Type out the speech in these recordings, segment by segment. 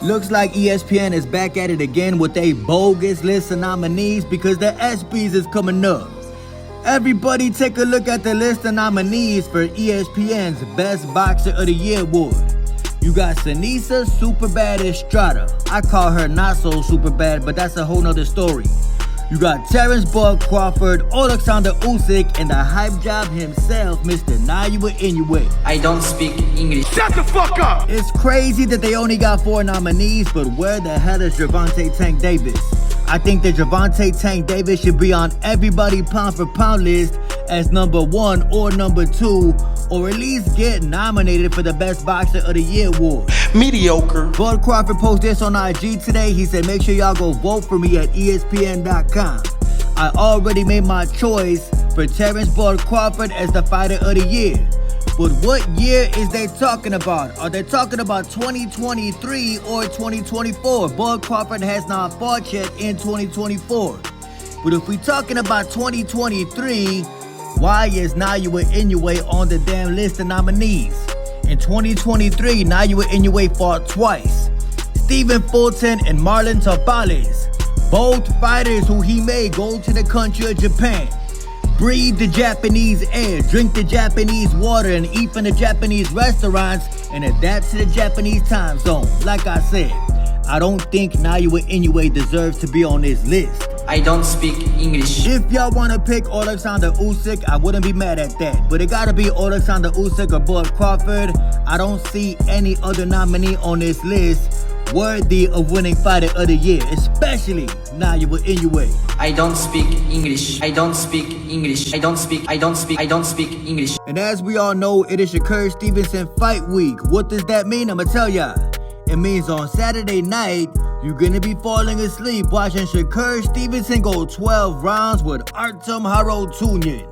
Looks like ESPN is back at it again with a bogus list of nominees because the ESPYs is coming up. Everybody take a look at the list of nominees for ESPN's Best Boxer of the Year award. You got Sinisa Superbad Estrada. I call her not so super bad, but that's a whole nother story. You got Terrence Bud Crawford, Alexander Usyk, and the hype job himself, Mr. Naoya Inoue. I don't speak English. Shut the fuck up! It's crazy that they only got 4 nominees, but where the hell is Gervonta Tank Davis? I think that Gervonta Tank Davis should be on everybody pound for pound list as number 1 or number 2, or at least get nominated for the Best Boxer of the Year award. Mediocre. Bud Crawford posted this on IG today. He said, make sure y'all go vote for me at ESPN.com. I already made my choice for Terrence Bud Crawford as the Fighter of the Year. But what year is they talking about? Are they talking about 2023 or 2024? Bud Crawford has not fought yet in 2024. But if we talking about 2023, why is Naoya Inoue on the damn list of nominees? In 2023, Naoya Inoue fought twice. Stephen Fulton and Marlon Tapales, both fighters who he made go to the country of Japan, breathe the Japanese air, drink the Japanese water, and eat from the Japanese restaurants, and adapt to the Japanese time zone. Like I said, I don't think Naoya Inoue deserves to be on this list. I don't speak English. If y'all want to pick Alexander Usyk, I wouldn't be mad at that. But it gotta be Alexander Usyk or Bud Crawford. I don't see any other nominee on this list worthy of winning Fighter of the Year, especially Naoya Inoue. I don't speak English. I don't speak English. I don't speak English. And as we all know, it is Shakur Stevenson fight week. What does that mean? I'ma tell y'all. It means on Saturday night, you're gonna be falling asleep watching Shakur Stevenson go 12 rounds with Artem Harotunyan.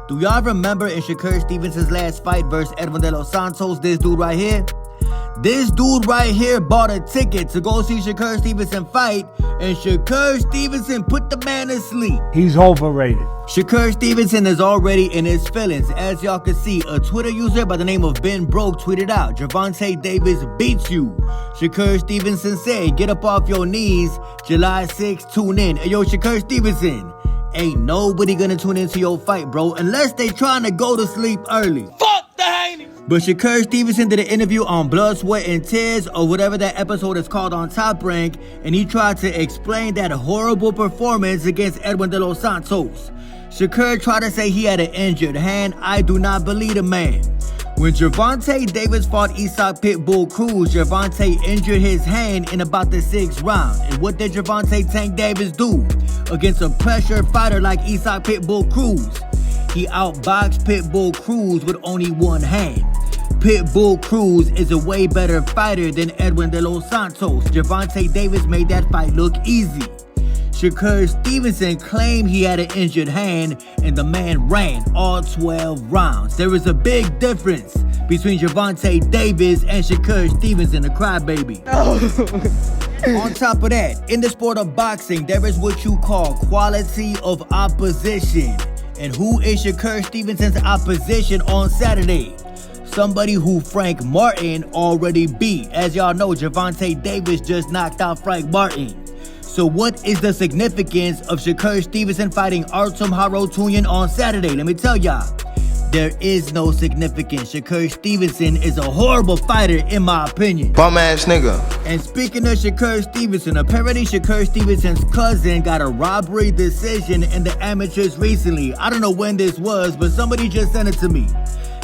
Do y'all remember in Shakur Stevenson's last fight versus Edwin De Los Santos, this dude right here? This dude right here bought a ticket to go see Shakur Stevenson fight, and Shakur Stevenson put the man to sleep. He's overrated. Shakur Stevenson is already in his feelings. As y'all can see, a Twitter user by the name of Ben Broke tweeted out, Gervonta Davis beats you. Shakur Stevenson said, get up off your knees. July 6th, tune in. Hey, yo, Shakur Stevenson, ain't nobody gonna tune into your fight, bro, unless they trying to go to sleep early. Fuck the Haney! But Shakur Stevenson did an interview on Blood, Sweat, and Tears, or whatever that episode is called on Top Rank, and he tried to explain that horrible performance against Edwin De Los Santos. Shakur tried to say he had an injured hand. I do not believe the man. When Gervonta Davis fought Isaac Pitbull Cruz, Gervonta injured his hand in about the 6th round. And what did Gervonta Tank Davis do against a pressure fighter like Isaac Pitbull Cruz? He outboxed Pitbull Cruz with only one hand. Pitbull Cruz is a way better fighter than Edwin De Los Santos. Gervonta Davis made that fight look easy. Shakur Stevenson claimed he had an injured hand, and the man ran all 12 rounds. There is a big difference between Gervonta Davis and Shakur Stevenson, the crybaby. On top of that, in the sport of boxing, there is what you call quality of opposition. And who is Shakur Stevenson's opposition on Saturday? Somebody who Frank Martin already beat. As y'all know, Gervonta Davis just knocked out Frank Martin. So what is the significance of Shakur Stevenson fighting Artem Harotunyan on Saturday? Let me tell y'all, there is no significance. Shakur Stevenson is a horrible fighter in my opinion. Bum ass nigga. And speaking of Shakur Stevenson, apparently Shakur Stevenson's cousin got a robbery decision in the amateurs recently. I don't know when this was, but somebody just sent it to me.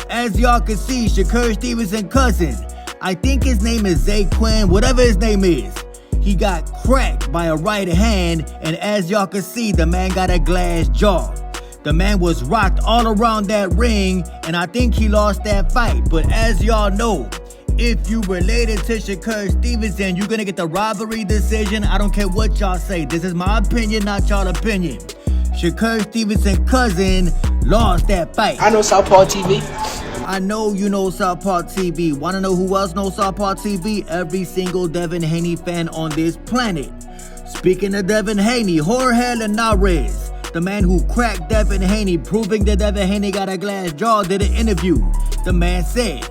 As y'all can see, Shakur Stevenson's cousin, I think his name is Zay Quinn, whatever his name is, he got cracked by a right hand, and as y'all can see, the man got a glass jaw. The man was rocked all around that ring, and I think he lost that fight. But as y'all know, if you related to Shakur Stevenson, you're gonna get the robbery decision. I don't care what y'all say. This is my opinion, not y'all opinion. Shakur Stevenson's cousin lost that fight. I know Southpaw TV. I know you know Southpaw TV. Want to know who else knows Southpaw TV? Every single Devin Haney fan on this planet. Speaking of Devin Haney, Jorge Linares, the man who cracked Devin Haney, proving that Devin Haney got a glass jaw, did an interview. The man said,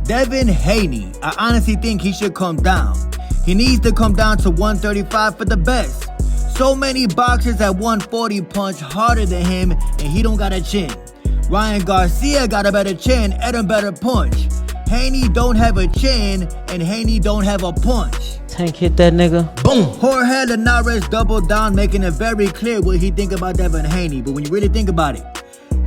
Devin Haney, I honestly think he should come down. He needs to come down to 135 for the best. So many boxers at 140 punch harder than him, and he don't got a chin. Ryan Garcia got a better chin and a better punch. Haney don't have a chin, and Haney don't have a punch. Tank hit that nigga. Boom! Jorge Linares doubled down, making it very clear what he think about Devin Haney. But when you really think about it,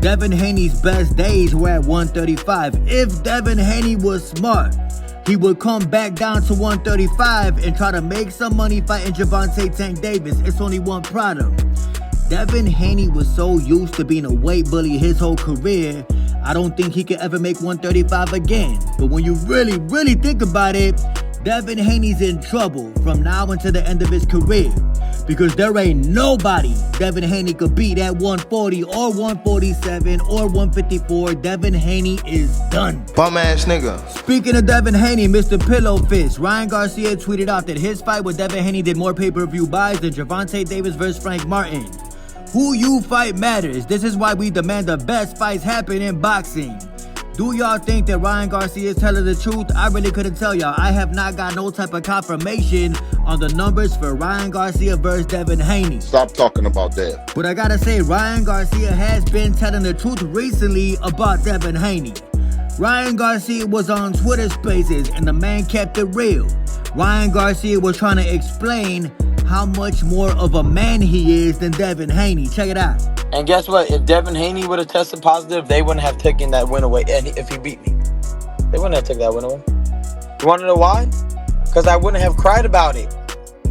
Devin Haney's best days were at 135. If Devin Haney was smart, he would come back down to 135 and try to make some money fighting Gervonta Tank Davis. It's only one problem. Devin Haney was so used to being a weight bully his whole career, I don't think he could ever make 135 again. But when you really think about it, Devin Haney's in trouble from now until the end of his career. Because there ain't nobody Devin Haney could beat at 140 or 147 or 154. Devin Haney is done. Bum ass nigga. Speaking of Devin Haney, Mr. Pillow Fist, Ryan Garcia tweeted out that his fight with Devin Haney did more pay-per-view buys than Gervonta Davis versus Frank Martin. Who you fight matters. This is why we demand the best fights happen in boxing. Do y'all think that Ryan Garcia is telling the truth? I really couldn't tell y'all. I have not got no type of confirmation on the numbers for Ryan Garcia versus Devin Haney. Stop talking about that. But I gotta say, Ryan Garcia has been telling the truth recently about Devin Haney. Ryan Garcia was on Twitter Spaces and the man kept it real. Ryan Garcia was trying to explain how much more of a man he is than Devin Haney. Check it out. And guess what? If Devin Haney would have tested positive, they wouldn't have taken that win away. And if he beat me, they wouldn't have taken that win away. You want to know why? Because I wouldn't have cried about it.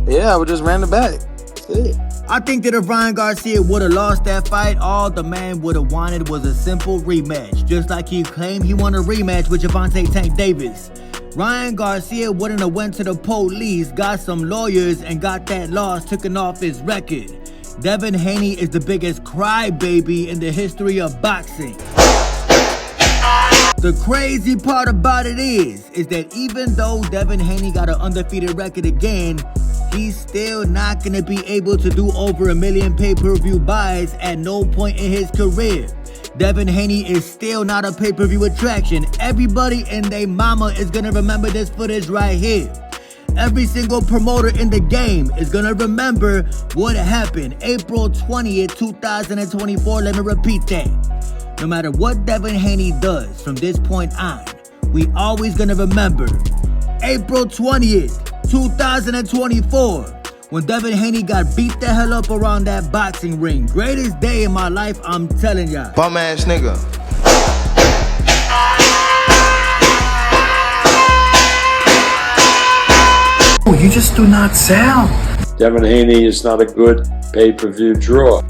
Yeah, I would just ran it back. That's it. I think that if Ryan Garcia would have lost that fight, all the man would have wanted was a simple rematch. Just like he claimed he won a rematch with Gervonta Tank Davis. Ryan Garcia wouldn't have went to the police, got some lawyers, and got that loss taken off his record. Devin Haney is the biggest crybaby in the history of boxing. The crazy part about it is that even though Devin Haney got an undefeated record again, he's still not going to be able to do over 1 million pay-per-view buys at no point in his career. Devin Haney is still not a pay-per-view attraction. Everybody and their mama is going to remember this footage right here. Every single promoter in the game is going to remember what happened April 20th, 2024. Let me repeat that. No matter what Devin Haney does from this point on, we always going to remember April 20th, 2024, when Devin Haney got beat the hell up around that boxing ring. Greatest day in my life, I'm telling y'all. Bum ass nigga. You just do not sell. Devin Haney is not a good pay-per-view draw.